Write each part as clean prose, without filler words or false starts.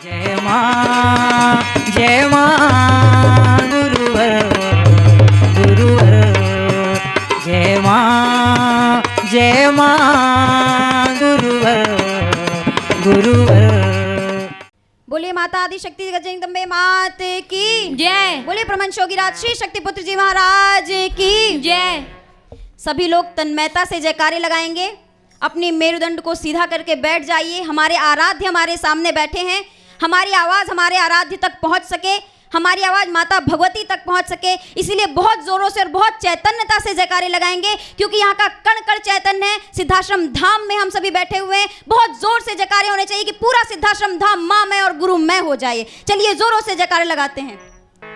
जय मां गुरुवर गुरुवर जय मां गुरुवर गुरुवर। बोलिए माता आदि शक्ति जगदम्बे मात की जय। बोलिए प्रमंच योगीराज श्री शक्तिपुत्र जी महाराज की जय। सभी लोग तन्मयता से जयकारे लगाएंगे। अपनी मेरुदंड को सीधा करके बैठ जाइए। हमारे आराध्य हमारे सामने बैठे हैं। हमारी आवाज़ हमारे आराध्य तक पहुंच सके, हमारी आवाज़ माता भगवती तक पहुंच सके, इसीलिए बहुत जोरों से और बहुत चैतन्यता से जयकारे लगाएंगे, क्योंकि यहाँ का कण कण चैतन्य है। सिद्धाश्रम धाम में हम सभी बैठे हुए हैं। बहुत जोर से जयकारे होने चाहिए कि पूरा सिद्धाश्रम धाम माँ मैं और गुरु मैं हो जाए। चलिए जोरों से जयकारे लगाते हैं।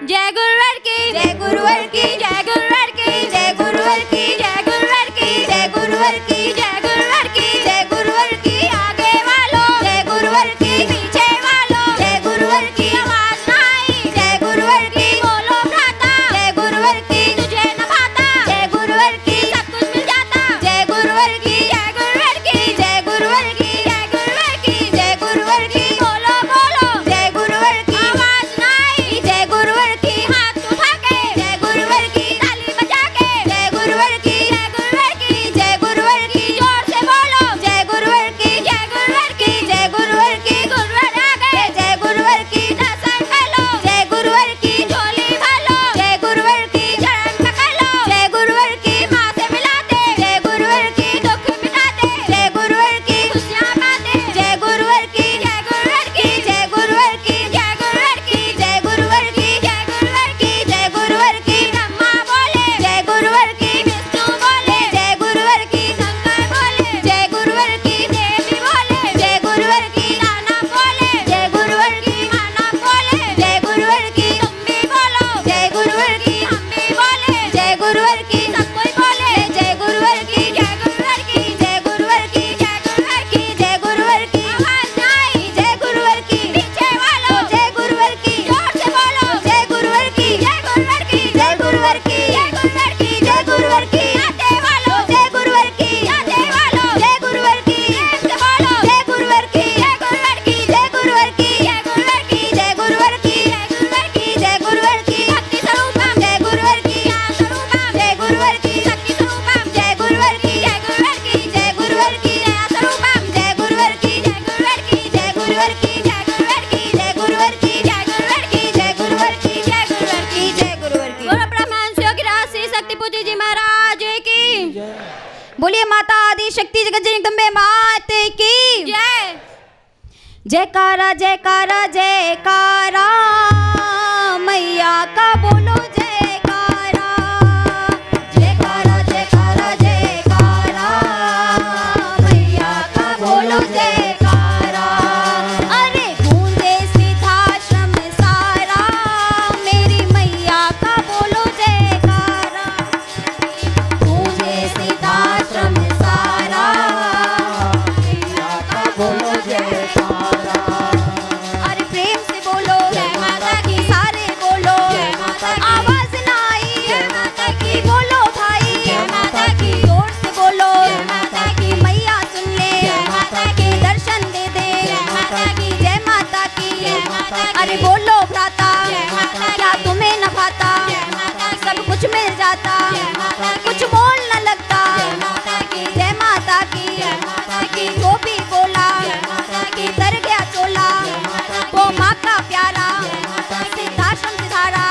जय गुरुवर की जय गुरुवर की जय गुरुवर की जय गुरुवर की जय गुरुवर की जय गुरुवर की जय गुरुवर की जय गुरुवर की आगे वालों जय गुरुवर की पीछे वालों जय गुरुवर की आवाज ना आई जय गुरुवर की बोलो भ्राता जय गुरुवर की तुझे न भाता जय गुरुवर की सब कुछ मिल जाता जय गुरुवर की जय गुरुवर की जय गुरुवर की जय गुरुवर की जय गुरुवर की बोलो बोलो जय गुरुवर की आवाज ना आई जय गुरुवर की हाथ उठा के जय गुरुवर की ताली बजा के जय गुरुवर की जय गुरुवर की जय गुरुवर की जोर से बोलो जय गुरुवर की जय गुरुवर की जय गुरुवर की गुरुवर आ गए जय गुरुवर की दर्शन कर लो जय गुरुवर की झोली भर लो जय गुरुवर की चरण पकड़ लो जय गुरुवर की माँ से मिलाते जय गुरुवर की दुख मिटाते जय गुरुवर की खुशियाँ पाते जय गुरुवर की जय गुरुवर की जय गुरुवर की जय गुरुवर की जय गुरुवर की जय गुरुवर की जय गुरुवर की ब्रह्मा बोले जय गुरुवर की विष्णु बोले जय गुरुवर की शंकर बोले जय गुरुवर की देवी बोले जय गुरुवर की दानव बोले जय गुरुवर की मानव बोले जय गुरुवर की तुम भी बोलो जय गुरुवर की हम भी बोले जय गुरुवर की सब कोई बोले जय गुरुवर की जय गुरुवर की जय गुरुवर की जय गुरुवर की जय गुरुवर की आवाज आई जय गुरुवर की पीछे वालों जय गुरुवर की जोर से बोलो जय गुरुवर की जय गुरुवर की जय गुरुवर की जय गुरुवर की जय गुरुवर की आते वालों जय गुरुवर की आते वालों जय गुरुवर की ऐसे बोलो जय गुरुवर की जय गुरुवर की जय गुरुवर की जय गुरुवर की जय गुरुवर की जय गुरुवर की जय गुरुवर की शक्ति स्वरूपम जय गुरुवर की ज्ञान स्वरूपम जय गुरुवर की शक्ति स्वरूपम जय गुरुवर की जय गुरुवर की जय गुरुवर की दया स्वरूपम जय गुरुवर की जय गुरुवर की जय गुरुवर की जय गुरुवर की जय गुरुवर की जय गुरुवर की जय गुरुवर की जय गुरुवर की जय गुरुवर की। बोलो ब्रह्मांड योगीराज श्री शक्तिपुत्र जी महाराज की बोलिए माता आदि शक्ति जगदम्बे मात की जय। जयकारा जयकारा जयकारा मैया का बोलो जयकारा जयकारा जयकारा जयकारा मैया का बोलो जयकारा। अरे गूंजे सिद्धाश्रम सारा मेरी मैया का बोलो जयकारा गूंजे सिद्धाश्रम सारा मैया का बोलो जयकारा। अरे प्रेम से बोलो जय माता की सारे बोलो जय माता की आवाज ना आई जय माता की बोलो भाई जय माता की जोर से बोलो जय माता की मैया सुन ले जय माता की दर्शन दे दे जय माता की जय माता की जय माता की। अरे बोलो भ्राता जय माता क्या तुम्हें न भाता जय माता सब कुछ मिल जाता जय माता कुछ मोल न लगता जय माता की जय माता की जय माता की जो भी बोला जय माता की तर गया चोला वो माँ का प्यारा सिद्धाश्रम सिधारा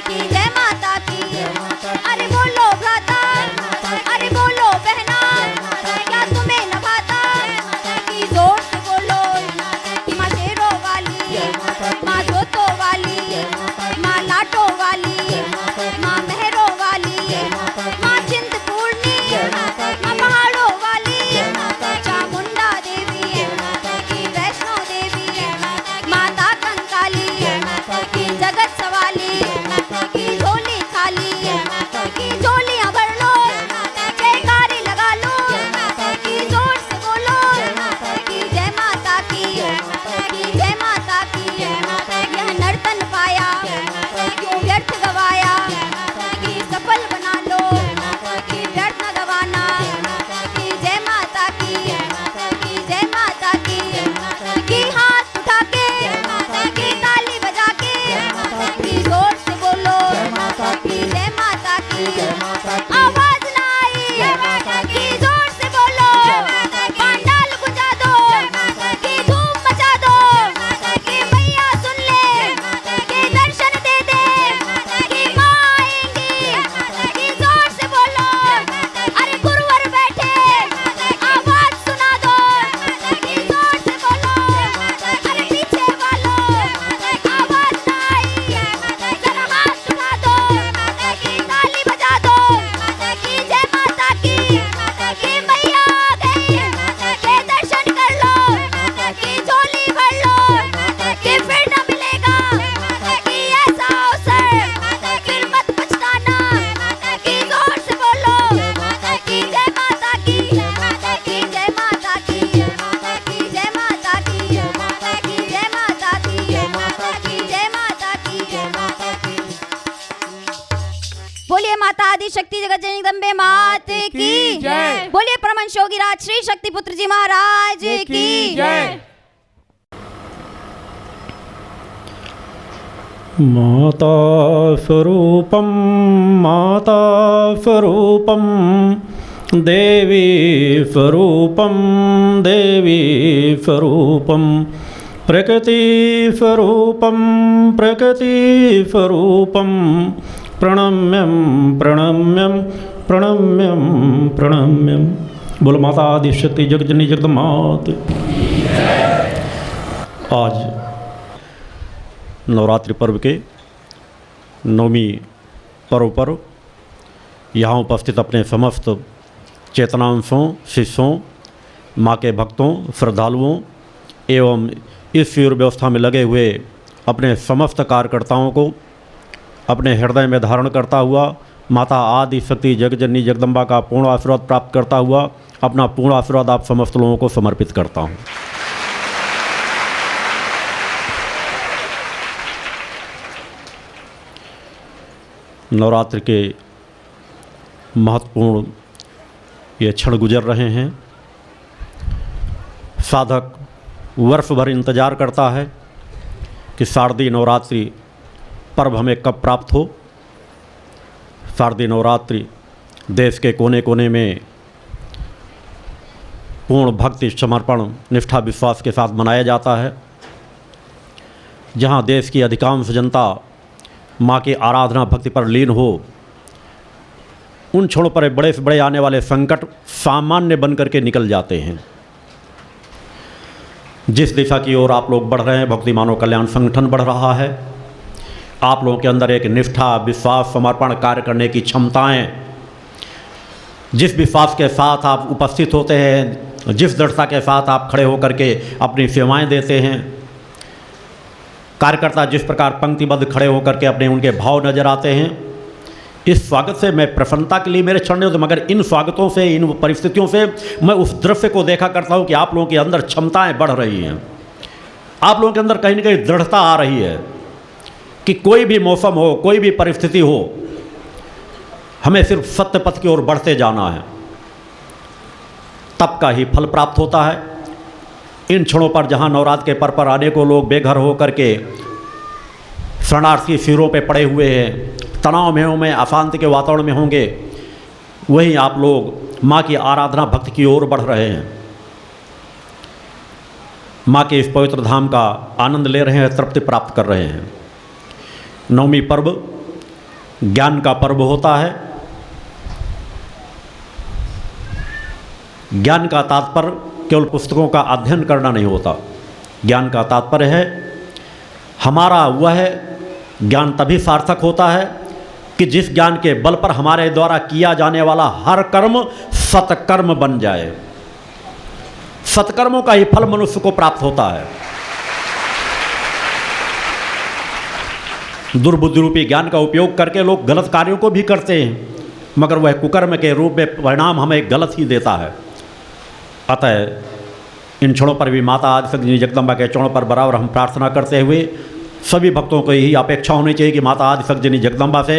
की जय माता की। अरे बोलो भ्राता अरे बोलो बहना क्या तुम्हें न भाता की जोर से बोलो माँ शेरों वाली माँ माता आदि शक्ति जगत जननी जगदम्बे मात की जय। बोलिए परमहंस योगीराज श्री शक्ति पुत्र जी महाराज की जय। माता स्वरूपम देवी स्वरूपम प्रकृति स्वरूपम प्रणम्यम प्रणम्यम प्रणम्यम प्रणम्यम। बोलो माता आदि शक्ति जगत जननी जगदम्बा मात। आज नवरात्रि पर्व के 9वीं पर्व पर यहाँ उपस्थित अपने समस्त चेतनांशों, शिष्यों, माँ के भक्तों, श्रद्धालुओं एवं इस शिविर व्यवस्था में लगे हुए अपने समस्त कार्यकर्ताओं को अपने हृदय में धारण करता हुआ माता आदि शक्ति जगत जननी जगदम्बा का पूर्ण आशीर्वाद प्राप्त करता हुआ अपना पूर्ण आशीर्वाद आप समस्त लोगों को समर्पित करता हूँ। नवरात्रि के महत्वपूर्ण ये क्षण गुजर रहे हैं। साधक वर्ष भर इंतज़ार करता है कि शारदीय नवरात्रि पर्व हमें कब प्राप्त हो। शारदीय नवरात्रि देश के कोने कोने में पूर्ण भक्ति, समर्पण, निष्ठा, विश्वास के साथ मनाया जाता है। जहाँ देश की अधिकांश जनता माँ की आराधना भक्ति पर लीन हो, उन क्षणों पर बड़े से बड़े आने वाले संकट सामान्य बन करके निकल जाते हैं। जिस दिशा की ओर आप लोग बढ़ रहे हैं, भक्ति मानव कल्याण संगठन बढ़ रहा है। आप लोगों के अंदर एक निष्ठा, विश्वास, समर्पण कार्य करने की क्षमताएं, जिस विश्वास के साथ आप उपस्थित होते हैं, जिस दृढ़ता के साथ आप खड़े होकर के अपनी सेवाएं देते हैं, कार्यकर्ता जिस प्रकार पंक्तिबद्ध खड़े होकर के अपने उनके भाव नजर आते हैं, इस स्वागत से मैं प्रसन्नता के लिए मेरे क्षण नहीं होते, मगर इन स्वागतों से, इन परिस्थितियों से मैं उस दृश्य को देखा करता हूँ कि आप लोगों के अंदर क्षमताएं बढ़ रही हैं। आप लोगों के अंदर कहीं ना कहीं दृढ़ता आ रही है कि कोई भी मौसम हो, कोई भी परिस्थिति हो, हमें सिर्फ सत्य पथ की ओर बढ़ते जाना है, तब का ही फल प्राप्त होता है। इन क्षणों पर जहाँ नवरात्र के पर्व पर आने को लोग बेघर हो करके शरणार्थी शिविरों पे पड़े हुए हैं, तनाव में अशांति के वातावरण में होंगे, वहीं आप लोग माँ की आराधना भक्ति की ओर बढ़ रहे हैं, माँ के इस पवित्र धाम का आनंद ले रहे हैं, तृप्ति प्राप्त कर रहे हैं। नवमी पर्व ज्ञान का पर्व होता है। ज्ञान का तात्पर्य केवल पुस्तकों का अध्ययन करना नहीं होता। ज्ञान का तात्पर्य है हमारा वह ज्ञान तभी सार्थक होता है कि जिस ज्ञान के बल पर हमारे द्वारा किया जाने वाला हर कर्म सत्कर्म बन जाए। सत्कर्मों का ही फल मनुष्य को प्राप्त होता है। दुर्बुद्धि रूपी ज्ञान का उपयोग करके लोग गलत कार्यों को भी करते हैं, मगर वह कुकर्म के रूप में परिणाम हमें गलत ही देता है। अतः इन क्षणों पर भी माता आदि शक्ति जगदम्बा के चरणों पर बराबर हम प्रार्थना करते हुए सभी भक्तों को यही अपेक्षा होनी चाहिए कि माता आदि शक्ति जगदम्बा से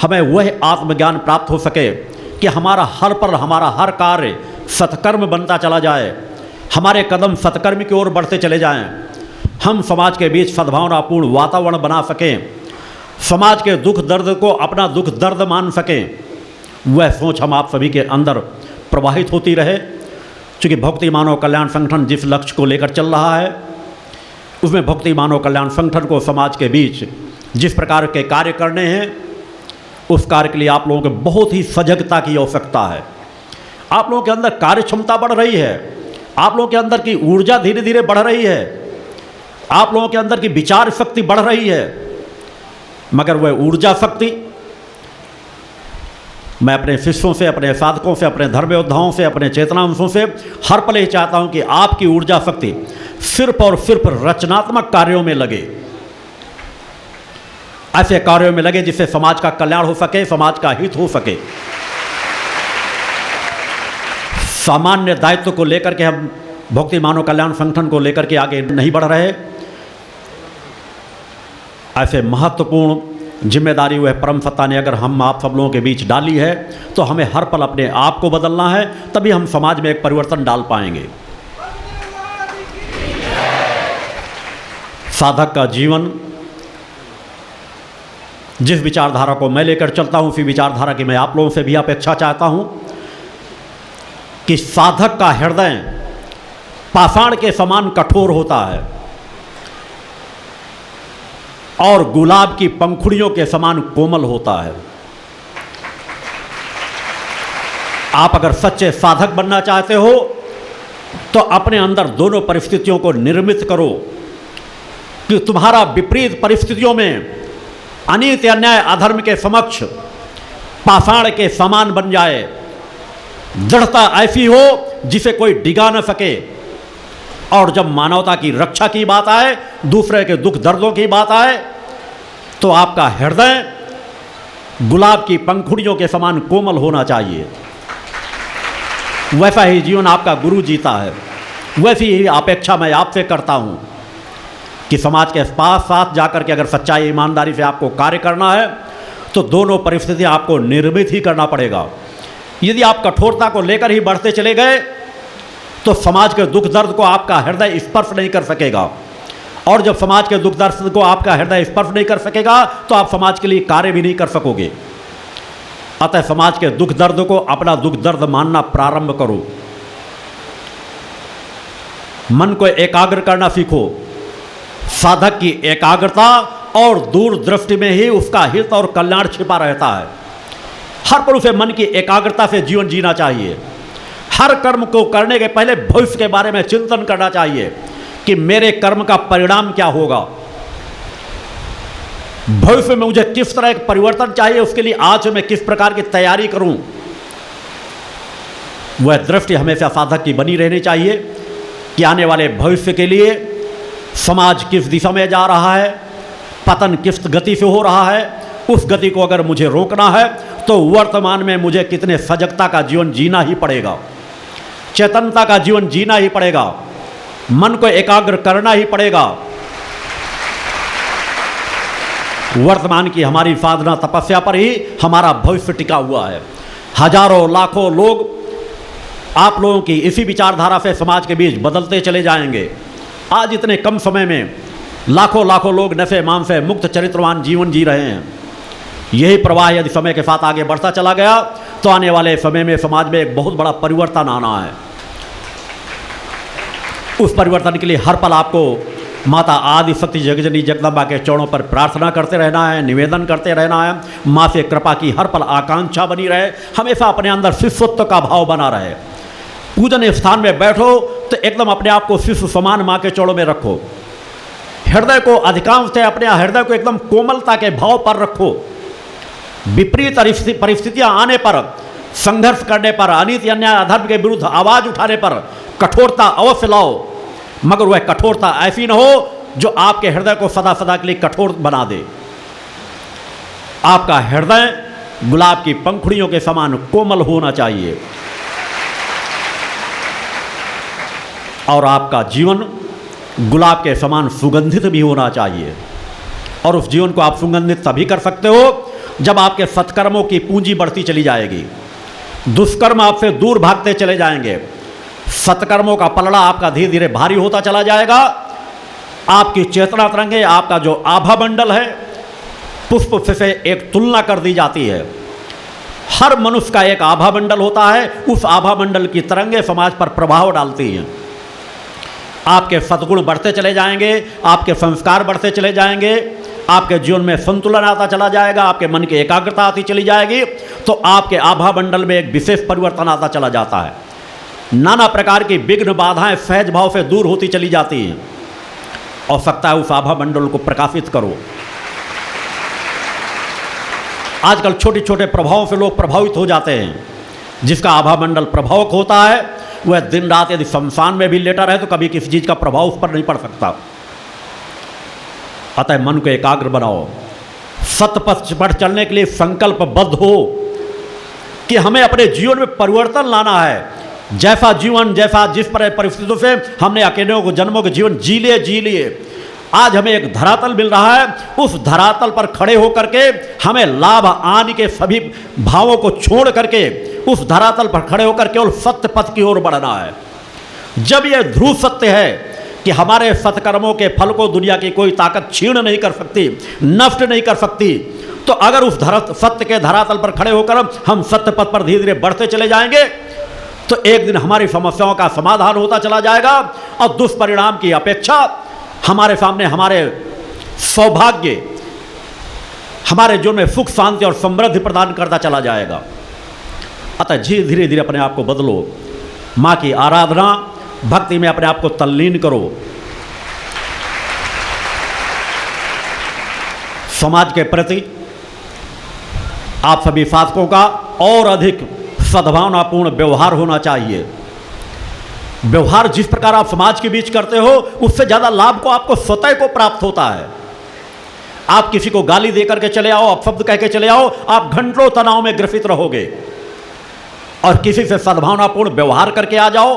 हमें वह आत्मज्ञान प्राप्त हो सके कि हमारा हर पल, हमारा हर कार्य सत्कर्म बनता चला जाए, हमारे कदम सत्कर्म की ओर बढ़ते चले जाएं, हम समाज के बीच सद्भावनापूर्ण वातावरण बना सकें, समाज के दुख दर्द को अपना दुख दर्द मान सकें। वह सोच हम आप सभी के अंदर प्रवाहित होती रहे। चूँकि भक्ति मानव कल्याण संगठन जिस लक्ष्य को लेकर चल रहा है, उसमें भक्ति मानव कल्याण संगठन को समाज के बीच जिस प्रकार के कार्य करने हैं, उस कार्य के लिए आप लोगों को बहुत ही सजगता की आवश्यकता है। आप लोगों के अंदर कार्य क्षमता बढ़ रही है, आप लोगों के अंदर की ऊर्जा धीरे धीरे बढ़ रही है, आप लोगों के अंदर की विचार शक्ति बढ़ रही है, मगर वह ऊर्जा शक्ति मैं अपने शिष्यों से, अपने साधकों से, अपने धर्म योद्धाओं से, अपने चेतनांशों से हर पल ही चाहता हूं कि आपकी ऊर्जा शक्ति सिर्फ और सिर्फ रचनात्मक कार्यों में लगे, ऐसे कार्यों में लगे जिससे समाज का कल्याण हो सके, समाज का हित हो सके। सामान्य दायित्व को लेकर के हम भक्ति मानव कल्याण संगठन को लेकर के आगे नहीं बढ़ रहे। ऐसे महत्वपूर्ण जिम्मेदारी वह परम सत्ता ने अगर हम आप सब लोगों के बीच डाली है तो हमें हर पल अपने आप को बदलना है, तभी हम समाज में एक परिवर्तन डाल पाएंगे। साधक का जीवन, जिस विचारधारा को मैं लेकर चलता हूं, उसी विचारधारा की मैं आप लोगों से भी अपेक्षा चाहता हूं कि साधक का हृदय पाषाण के समान कठोर होता है और गुलाब की पंखुड़ियों के समान कोमल होता है। आप अगर सच्चे साधक बनना चाहते हो तो अपने अंदर दोनों परिस्थितियों को निर्मित करो कि तुम्हारा विपरीत परिस्थितियों में अनीति अन्याय अधर्म के समक्ष पाषाण के समान बन जाए। दृढ़ता ऐसी हो जिसे कोई डिगा न सके, और जब मानवता की रक्षा की बात आए, दूसरे के दुख दर्दों की बात आए, तो आपका हृदय गुलाब की पंखुड़ियों के समान कोमल होना चाहिए। वैसा ही जीवन आपका गुरु जीता है। वैसी ही अपेक्षा मैं आपसे करता हूं कि समाज के पास साथ जाकर के अगर सच्चाई ईमानदारी से आपको कार्य करना है तो दोनों परिस्थितियां आपको निर्मित ही करना पड़ेगा। यदि आप कठोरता को लेकर ही बढ़ते चले गए तो समाज के दुख दर्द को आपका हृदय स्पर्श नहीं कर सकेगा, और जब समाज के दुख दर्द को आपका हृदय स्पर्श नहीं कर सकेगा तो आप समाज के लिए कार्य भी नहीं कर सकोगे। अतः समाज के दुख दर्द को अपना दुख दर्द मानना प्रारंभ करो। मन को एकाग्र करना सीखो। साधक की एकाग्रता और दूरदृष्टि में ही उसका हित और कल्याण छिपा रहता है। हर पल उसे मन की एकाग्रता से जीवन जीना चाहिए। हर कर्म को करने के पहले भविष्य के बारे में चिंतन करना चाहिए कि मेरे कर्म का परिणाम क्या होगा, भविष्य में मुझे किस तरह एक परिवर्तन चाहिए, उसके लिए आज मैं किस प्रकार की तैयारी करूं। वह दृष्टि हमेशा साधक की बनी रहनी चाहिए कि आने वाले भविष्य के लिए समाज किस दिशा में जा रहा है, पतन किस गति से हो रहा है, उस गति को अगर मुझे रोकना है तो वर्तमान में मुझे कितने सजगता का जीवन जीना ही पड़ेगा, चेतनता का जीवन जीना ही पड़ेगा, मन को एकाग्र करना ही पड़ेगा। वर्तमान की हमारी साधना तपस्या पर ही हमारा भविष्य टिका हुआ है। हजारों लाखों लोग आप लोगों की इसी विचारधारा से समाज के बीच बदलते चले जाएंगे। आज इतने कम समय में लाखों लाखों लोग नशे मांस से मुक्त चरित्रवान जीवन जी रहे हैं। यही प्रवाह यदि समय के साथ आगे बढ़ता चला गया तो आने वाले समय में समाज में एक बहुत बड़ा परिवर्तन आना है। उस परिवर्तन के लिए हर पल आपको माता आदि शक्ति जगजननी जगदम्बा के चरणों पर प्रार्थना करते रहना है, निवेदन करते रहना है। माँ से कृपा की हर पल आकांक्षा बनी रहे, हमेशा अपने अंदर शिष्यत्व का भाव बना रहे। पूजन स्थान में बैठो तो एकदम अपने आप को शिष्य समान माँ के चरणों में रखो। हृदय को अधिकांश से अपने हृदय को एकदम कोमलता के भाव पर रखो। विपरीत परिस्थितियां आने पर, संघर्ष करने पर, अनीति अन्याय अधर्म के विरुद्ध आवाज उठाने पर कठोरता अवश्य लाओ, मगर वह कठोरता ऐसी न हो जो आपके हृदय को सदा सदा के लिए कठोर बना दे। आपका हृदय गुलाब की पंखुड़ियों के समान कोमल होना चाहिए और आपका जीवन गुलाब के समान सुगंधित भी होना चाहिए। और उस जीवन को आप सुगंधित तभी कर सकते हो जब आपके सत्कर्मों की पूंजी बढ़ती चली जाएगी, दुष्कर्म आपसे दूर भागते चले जाएंगे, सत्कर्मों का पलड़ा आपका धीरे धीरे भारी होता चला जाएगा। आपकी चेतना तरंगे, आपका जो आभा मंडल है, पुष्प से एक तुलना कर दी जाती है। हर मनुष्य का एक आभा मंडल होता है, उस आभा मंडल की तरंगे समाज पर प्रभाव डालती हैं। आपके सद्गुण बढ़ते चले जाएंगे, आपके संस्कार बढ़ते चले जाएंगे, आपके जीवन में संतुलन आता चला जाएगा, आपके मन की एकाग्रता आती चली जाएगी, तो आपके आभा मंडल में एक विशेष परिवर्तन आता चला जाता है। नाना प्रकार की विघ्न बाधाएं सहज भाव से दूर होती चली जाती हैं। आवश्यकता है उस आभा मंडल को प्रकाशित करो। आजकल छोटे छोटे प्रभावों से लोग प्रभावित हो जाते हैं। जिसका आभा मंडल प्रभावक होता है वह दिन रात यदि शमशान में भी लेटा रहे तो कभी किसी चीज़ का प्रभाव उस पर नहीं पड़ सकता। अतः मन को एकाग्र बनाओ, सत्पथ पर चलने के लिए संकल्पबद्ध हो कि हमें अपने जीवन में परिवर्तन लाना है। जैसा जीवन, जैसा जिस परिस्थितियों से हमने अकेले को जन्मों के जीवन जी लिए, आज हमें एक धरातल मिल रहा है, उस धरातल पर खड़े होकर के हमें लाभ आने के सभी भावों को छोड़ करके उस धरातल पर खड़े होकर केवल सत्य पथ की ओर बढ़ना है। जब यह ध्रुव सत्य है कि हमारे सत्कर्मों के फल को दुनिया की कोई ताकत छीन नहीं कर सकती, नष्ट नहीं कर सकती, तो अगर उस सत्य के धरातल पर खड़े होकर हम सत्य पथ पर धीरे धीरे बढ़ते चले जाएंगे तो एक दिन हमारी समस्याओं का समाधान होता चला जाएगा और दुष्परिणाम की अपेक्षा हमारे सामने हमारे सौभाग्य, हमारे जीवन में सुख शांति और समृद्धि प्रदान करता चला जाएगा। अतः धीरे धीरे अपने आप को बदलो, माँ की आराधना भक्ति में अपने आप को तल्लीन करो। समाज के प्रति आप सभी शासकों का और अधिक सद्भावनापूर्ण व्यवहार होना चाहिए। व्यवहार जिस प्रकार आप समाज के बीच करते हो उससे ज़्यादा लाभ को आपको स्वतः को प्राप्त होता है। आप किसी को गाली दे करके चले आओ, अपशब्द कह के चले आओ, आप घंटों तनाव में ग्रसित रहोगे। और किसी से सद्भावनापूर्ण व्यवहार करके आ जाओ,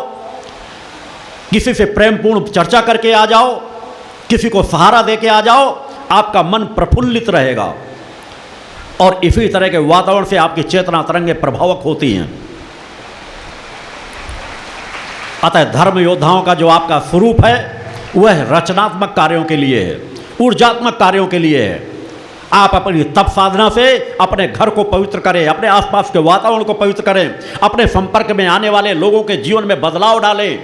किसी से प्रेमपूर्ण चर्चा करके आ जाओ, किसी को सहारा दे के आ जाओ, आपका मन प्रफुल्लित रहेगा और इसी तरह के वातावरण से आपकी चेतना तरंगें प्रभावक होती हैं। अतः धर्म योद्धाओं का जो आपका स्वरूप है वह रचनात्मक कार्यों के लिए है, ऊर्जात्मक कार्यों के लिए है। आप अपनी तप साधना से अपने घर को पवित्र करें, अपने आसपास के वातावरण को पवित्र करें, अपने संपर्क में आने वाले लोगों के जीवन में बदलाव डालें,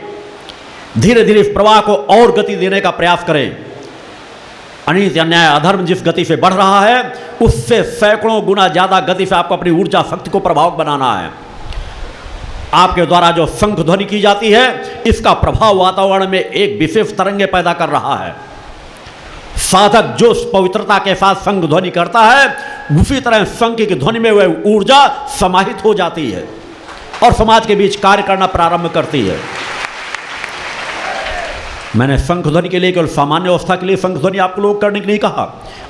धीरे धीरे इस प्रवाह को और गति देने का प्रयास करें। अनित अन्याय अधर्म जिस गति से बढ़ रहा है उससे सैकड़ों गुना ज़्यादा गति से आपको अपनी ऊर्जा शक्ति को प्रभावक बनाना है। आपके द्वारा जो शंख ध्वनि की जाती है इसका प्रभाव वातावरण में एक विशेष तरंगे पैदा कर रहा है। साधक जो पवित्रता के साथ शंख ध्वनि करता है उसी तरह शंख की ध्वनि में वह ऊर्जा समाहित हो जाती है और समाज के बीच कार्य करना प्रारंभ करती है। मैंने शंख ध्वनि के लिए केवल सामान्य अवस्था के लिए शंख ध्वनि आपको लोग करने के लिए कहा।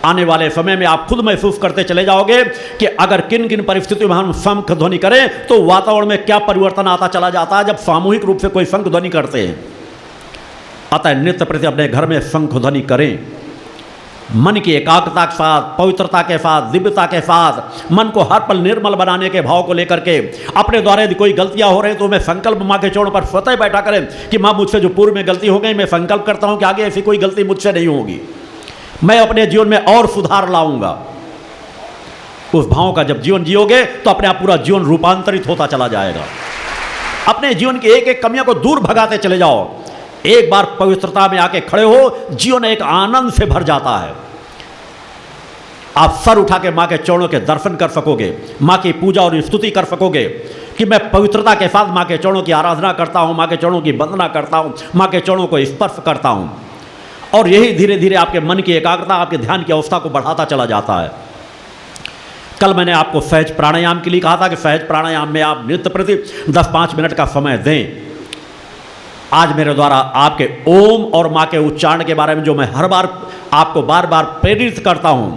आने वाले समय में आप खुद महसूस करते चले जाओगे कि अगर किन किन परिस्थितियों में हम शंख ध्वनि करें तो वातावरण में क्या परिवर्तन आता चला जाता है जब सामूहिक रूप से कोई शंख ध्वनि करते हैं। अतः नित्य प्रति अपने घर में शंख ध्वनि करें, मन की एकाग्रता के साथ, पवित्रता के साथ, दिव्यता के साथ, मन को हर पल निर्मल बनाने के भाव को लेकर के अपने द्वारा यदि कोई गलतियां हो रही तो मैं संकल्प माँ के चरणों पर स्वतः बैठा करें कि माँ मुझसे जो पूर्व में गलती हो गई मैं संकल्प करता हूं कि आगे ऐसी कोई गलती मुझसे नहीं होगी, मैं अपने जीवन में और सुधार लाऊंगा। उस भाव का जब जीवन जियोगे तो अपने आप पूरा जीवन रूपांतरित होता चला जाएगा। अपने जीवन की एक एक कमियों को दूर भगाते चले जाओ। एक बार पवित्रता में आके खड़े हो जीवन एक आनंद से भर जाता है। आप सर उठा के माँ के चरणों के दर्शन कर सकोगे, माँ की पूजा और स्तुति कर सकोगे कि मैं पवित्रता के साथ माँ के चरणों की आराधना करता हूँ, माँ के चरणों की वंदना करता हूँ, माँ के चरणों को स्पर्श करता हूँ। और यही धीरे धीरे आपके मन की एकाग्रता, आपके ध्यान की अवस्था को बढ़ाता चला जाता है। कल मैंने आपको सहज प्राणायाम के लिए कहा था कि सहज प्राणायाम में आप नित्य प्रति 10-5 मिनट का समय दें। आज मेरे द्वारा आपके ओम और माँ के उच्चारण के बारे में जो मैं हर बार आपको बार बार प्रेरित करता हूँ,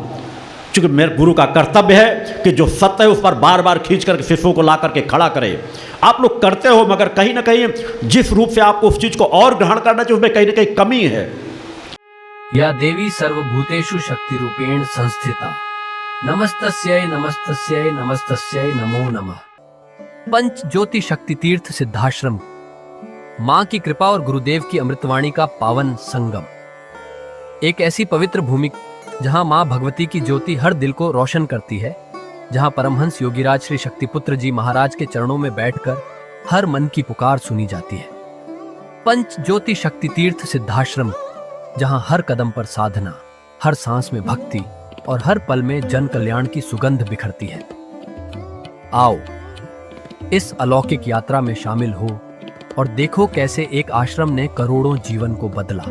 क्योंकि मेरे गुरु का कर्तव्य है कि जो सत्य है उस पर बार बार खींच करके शिष्यों को ला करके खड़ा करे। आप लोग करते हो मगर कहीं ना कहीं जिस रूप से आपको उस चीज को और ग्रहण करना चाहिए उसमें कहीं ना कहीं कमी है। या देवी सर्वभूतेषु शक्ति रूपेण संस्थिता नमस्तस्यै नमस्तस्यै नमस्तस्यै नमो नमः। पंच ज्योति शक्ति तीर्थ सिद्धाश्रम, माँ की कृपा और गुरुदेव की अमृतवाणी का पावन संगम, एक ऐसी पवित्र भूमि जहां माँ भगवती की ज्योति हर दिल को रोशन करती है, जहां परमहंस योगीराज श्री शक्तिपुत्र जी महाराज के चरणों में बैठकर हर मन की पुकार सुनी जाती है। पंच ज्योति शक्ति तीर्थ सिद्धाश्रम, जहां हर कदम पर साधना, हर सांस में भक्ति और हर पल में जन कल्याण की सुगंध बिखरती है। आओ इस अलौकिक यात्रा में शामिल हो और देखो कैसे एक आश्रम ने करोड़ों जीवन को बदला।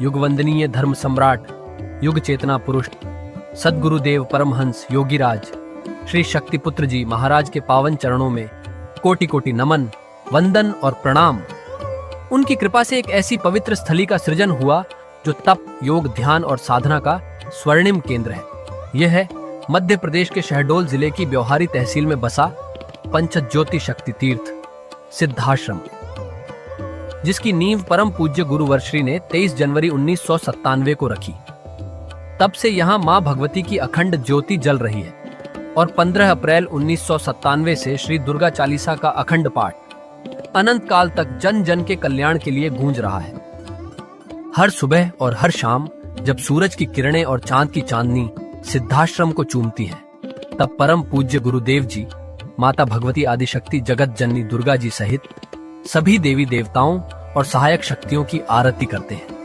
युगवंदनीय धर्म सम्राट, युग चेतना पुरुष सद्गुरुदेव परमहंस योगीराज श्री शक्तिपुत्र जी महाराज के पावन चरणों में कोटि कोटि नमन, वंदन और प्रणाम। उनकी कृपा से एक ऐसी पवित्र स्थली का सृजन हुआ जो तप, योग, ध्यान और साधना का स्वर्णिम केंद्र है। यह है मध्य प्रदेश के शहडोल जिले की ब्योहारी तहसील में बसा पंच ज्योति शक्ति तीर्थ सिद्धाश्रम। जिसकी नींव परम पूज्य गुरुवर्श्री ने 23 जनवरी 1997 को रखी। तब से यहाँ माँ भगवती की अखंड ज्योति जल रही है और 15 अप्रैल 1997 से श्री दुर्गा चालीसा का अखंड पाठ अनंत काल तक जन जन के कल्याण के लिए गूंज रहा है। हर सुबह और हर शाम जब सूरज की किरणें और चांद की चांदनी सिद्धाश्रम को चूमती हैं, तब परम पूज्य गुरुदेव जी माता भगवती आदिशक्ति जगत जननी दुर्गा जी सहित सभी देवी देवताओं और सहायक शक्तियों की आरती करते हैं।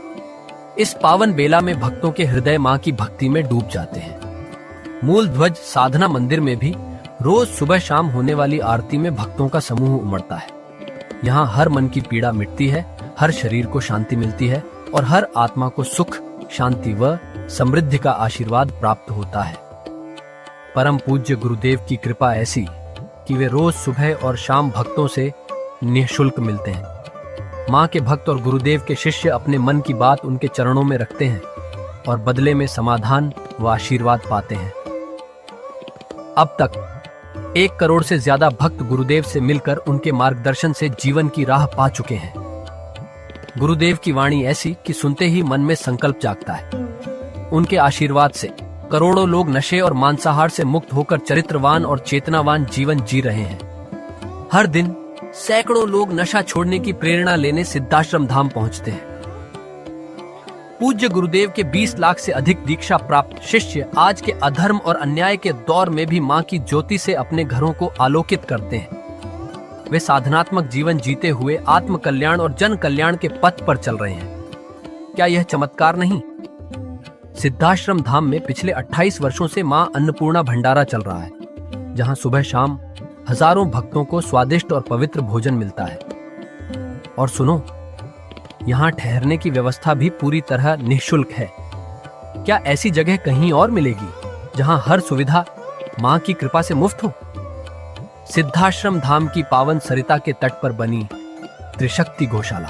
इस पावन बेला में भक्तों के हृदय मां की भक्ति में डूब जाते हैं। मूल ध्वज साधना मंदिर में भी रोज सुबह शाम होने वाली आरती में भक्तों का समूह उमड़ता है। यहाँ हर मन की पीड़ा मिटती है, हर शरीर को शांति मिलती है और हर आत्मा को सुख, शांति व समृद्धि का आशीर्वाद प्राप्त होता है। परम पूज्य गुरुदेव की कृपा ऐसी कि वे रोज सुबह और शाम भक्तों से निःशुल्क मिलते हैं। मां के भक्त और गुरुदेव के शिष्य अपने मन की बात उनके चरणों में रखते हैं और बदले में समाधान व आशीर्वाद पाते हैं। अब तक 1 करोड़ से ज्यादा भक्त गुरुदेव से मिलकर उनके मार्गदर्शन से जीवन की राह पा चुके हैं। गुरुदेव की वाणी ऐसी कि सुनते ही मन में संकल्प जागता है। उनके आशीर्वाद से करोड़ों लोग नशे और मांसाहार से मुक्त होकर चरित्रवान और चेतनावान जीवन जी रहे हैं। हर दिन सैकड़ों लोग नशा छोड़ने की प्रेरणा लेने सिद्धाश्रम धाम पहुंचते हैं। पूज्य गुरुदेव के 20 लाख से अधिक दीक्षा प्राप्त शिष्य आज के अधर्म और अन्याय के दौर में भी मां की ज्योति से अपने घरों को आलोकित करते हैं। वे साधनात्मक जीवन जीते हुए आत्म कल्याण और जन कल्याण के पथ पर चल रहे हैं। क्या यह चमत्कार नहीं? सिद्धाश्रम धाम में पिछले 28 वर्षों से मां अन्नपूर्णा भंडारा चल रहा है, जहां सुबह शाम हजारों भक्तों को स्वादिष्ट और पवित्र भोजन मिलता है। और सुनो, यहाँ ठहरने की व्यवस्था भी पूरी तरह निःशुल्क है। क्या ऐसी जगह कहीं और मिलेगी जहां हर सुविधा मां की कृपा से मुफ्त हो? सिद्धाश्रम धाम की पावन सरिता के तट पर बनी त्रिशक्ति गौशाला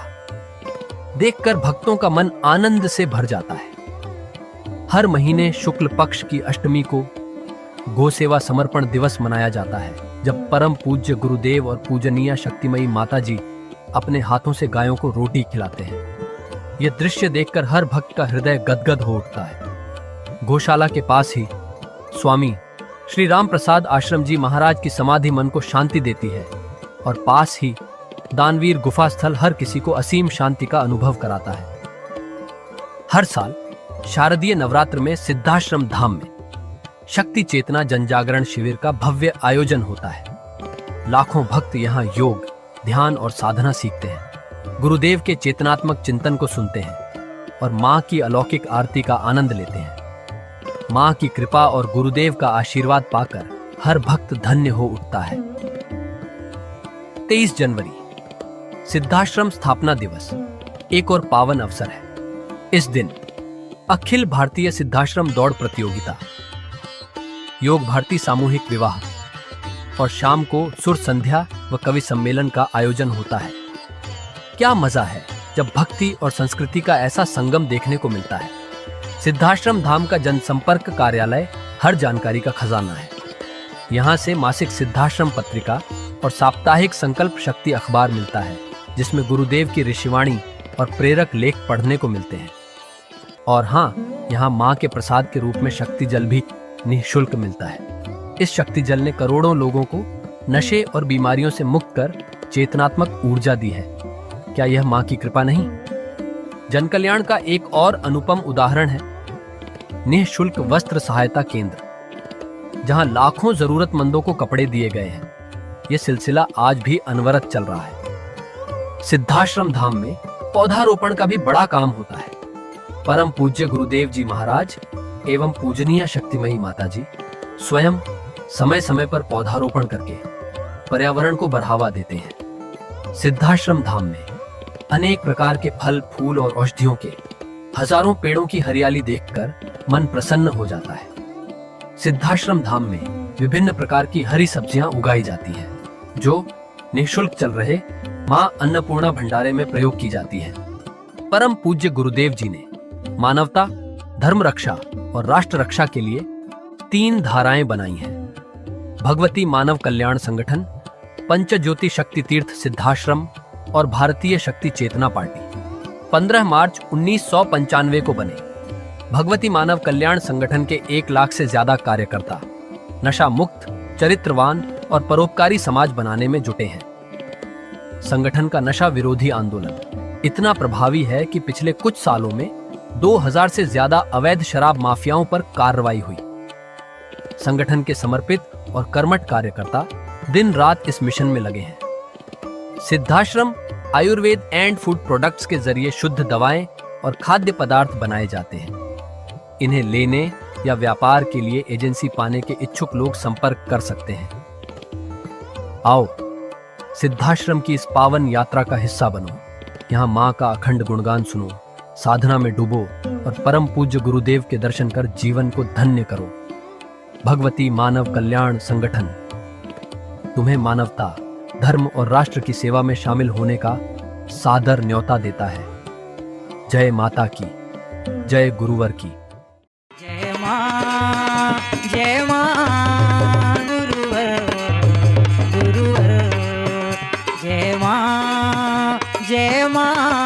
देखकर भक्तों का मन आनंद से भर जाता है। हर महीने शुक्ल पक्ष की अष्टमी को गौ सेवा समर्पण दिवस मनाया जाता है, जब परम पूज्य गुरुदेव और पूजनीय शक्तिमयी माता जी अपने हाथों से गायों को रोटी खिलाते हैं। यह दृश्य देखकर हर भक्त का हृदय गदगद हो उठता है। गौशाला के पास ही स्वामी श्री राम प्रसाद आश्रम जी महाराज की समाधि मन को शांति देती है और पास ही दानवीर गुफा स्थल हर किसी को असीम शांति का अनुभव कराता है। हर साल शारदीय नवरात्र में सिद्धाश्रम धाम में शक्ति चेतना जनजागरण शिविर का भव्य आयोजन होता है। लाखों भक्त यहाँ योग, ध्यान और साधना सीखते हैं, गुरुदेव के चेतनात्मक चिंतन को सुनते हैं और मां की अलौकिक आरती का आनंद लेते हैं। मां की कृपा और गुरुदेव का आशीर्वाद पाकर हर भक्त धन्य हो उठता है। 23 जनवरी सिद्धाश्रम स्थापना दिवस एक और पावन अवसर है। इस दिन अखिल भारतीय सिद्धाश्रम दौड़ प्रतियोगिता, योग भारती सामूहिक विवाह और शाम को सुर संध्या व कवि सम्मेलन का आयोजन होता है। क्या मजा है जब भक्ति और संस्कृति का ऐसा संगम देखने को मिलता है। सिद्धाश्रम धाम का जनसंपर्क कार्यालय हर जानकारी का खजाना है। यहाँ से मासिक सिद्धाश्रम पत्रिका और साप्ताहिक संकल्प शक्ति अखबार मिलता है, जिसमें गुरुदेव की ऋषिवाणी और प्रेरक लेख पढ़ने को मिलते हैं। और हाँ, यहाँ माँ के प्रसाद के रूप में शक्ति जल भी निःशुल्क मिलता है। इस शक्ति जल ने करोड़ों लोगों को नशे और बीमारियों से मुक्त कर चेतनात्मक ऊर्जा दी है। क्या यह माँ की कृपा नहीं? जन कल्याण का एक और अनुपम उदाहरण है निःशुल्क वस्त्र सहायता केंद्र, जहां लाखों जरूरतमंदों को कपड़े दिए गए हैं। यह सिलसिला आज भी अनवरत चल रहा है। सिद्धाश्रम धाम में पौधारोपण का भी बड़ा काम होता है। परम पूज्य गुरुदेव जी महाराज एवं पूजनीय शक्तिमयी माता जी स्वयं समय समय पर पौधारोपण करके पर्यावरण को बढ़ावा देते हैं। सिद्धाश्रम धाम में अनेक प्रकार के फल, फूल और औषधियों के हजारों पेड़ों की हरियाली देखकर मन प्रसन्न हो जाता है। सिद्धाश्रम धाम में विभिन्न प्रकार की हरी सब्जियां उगाई जाती हैं, जो निःशुल्क चल रहे मां अन्नपूर्णा भंडारे में प्रयोग की जाती है। परम पूज्य गुरुदेव जी ने मानवता, धर्म रक्षा और राष्ट्र रक्षा के लिए 3 धाराएं बनाई हैं। भगवती मानव कल्याण संगठन, पंचज्योति शक्ति तीर्थ सिद्धाश्रम और भारतीय शक्ति चेतना पार्टी 15 मार्च 1995 को बने। भगवती मानव कल्याण संगठन के 1 लाख से ज्यादा कार्यकर्ता नशा मुक्त, चरित्रवान और परोपकारी समाज बनाने में जुटे हैं। संगठन का नशा विरोधी आंदोलन इतना प्रभावी है कि पिछले कुछ सालों में 2000 से ज्यादा अवैध शराब माफियाओं पर कार्रवाई हुई। संगठन के समर्पित और कर्मठ कार्यकर्ता दिन रात इस मिशन में लगे हैं। Siddhashram Ayurveda and food products के जरिए शुद्ध दवाएं और खाद्य पदार्थ बनाए जाते हैं। इन्हें लेने या व्यापार के लिए एजेंसी पाने के इच्छुक लोग संपर्क कर सकते हैं। आओ सिद्धाश्रम की इस पावन यात्रा का हिस्सा बनो। यहाँ माँ का अखंड गुणगान सुनो, साधना में डूबो और परम पूज्य गुरुदेव के दर्शन कर जीवन को धन्य करो। भगवती मानव कल्याण संगठन तुम्हें मानवता, धर्म और राष्ट्र की सेवा में शामिल होने का सादर न्योता देता है। जय माता की, जय गुरुवर की। जय मां गुरुवर गुरुवर, जय मां